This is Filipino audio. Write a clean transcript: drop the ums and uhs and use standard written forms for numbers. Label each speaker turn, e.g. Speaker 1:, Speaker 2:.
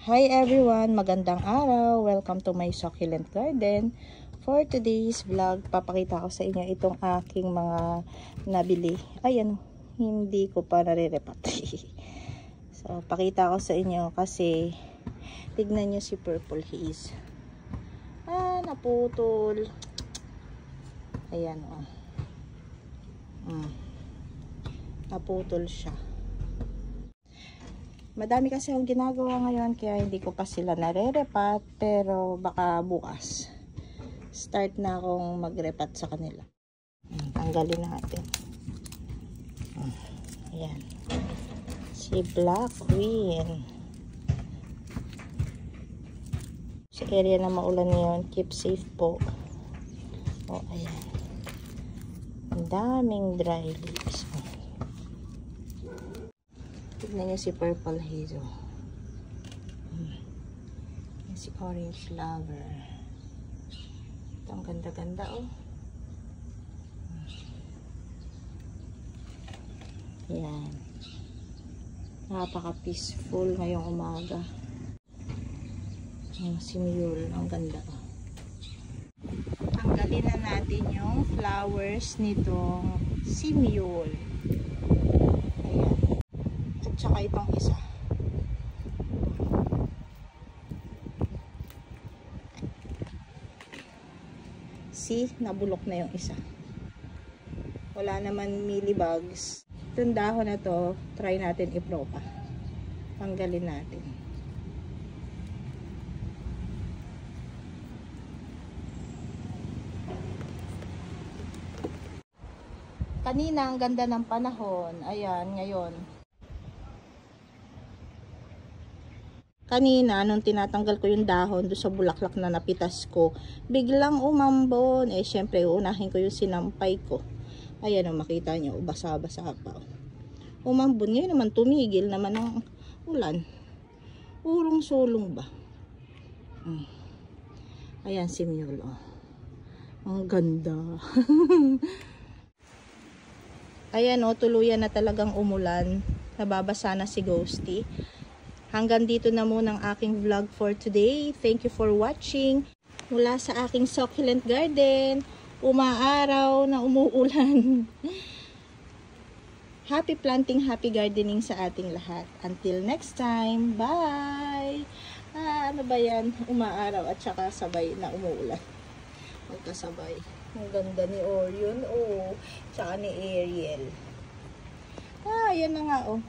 Speaker 1: Hi everyone! Magandang araw! Welcome to my succulent garden. For today's vlog, papakita ko sa inyo itong aking mga nabili. Ayan, hindi ko pa nare-repat. So, pakita ko sa inyo kasi tignan nyo si Purple Haze. Naputol. Ayan, oh. Naputol siya. Madami kasi akong ginagawa ngayon kaya hindi ko pa sila nare-repat, pero baka bukas start na akong mag-repat sa kanila. Tanggalin natin. Ayan. Si Black Queen. Sa area na maulan ngayon, keep safe po. Oh, ayan. Ang daming dry leaves. Tignan nyo si Purple Haze. Si Orange Lover. Ito ang ganda-ganda, oh. Yan. Napaka-peaceful ngayong umaga. Si Mule, ang ganda, oh. Tanggalin na natin yung flowers nitong si Mule. Tsaka itong isa. See, nabulok na yung isa. Wala naman mealybugs. Itong dahon na to, try natin ipropa. Tanggalin natin. Kanina ang ganda ng panahon. Ayan, ngayon. Kanina, nung tinatanggal ko yung dahon doon sa bulaklak na napitas ko, biglang umambon. Syempre, uunahin ko yung sinampay ko. Ayan, makita nyo, basa-basa pa. Umambon. Ngayon naman, tumigil naman ang ulan. Urong-sulong ba? Ayan, si Mule, oh. Ang ganda. Ayan, oh, tuluyan na talagang umulan. Nababasa na si Ghosty. Hanggang dito na muna ang aking vlog for today. Thank you for watching. Mula sa aking succulent garden, umaaraw na umuulan. Happy planting, happy gardening sa ating lahat. Until next time, bye! Ano ba yan? Umaaraw at saka sabay na umuulan. Magkasabay. Ang ganda ni Orion, oh. Tsaka ni Ariel. Yan na nga, oh.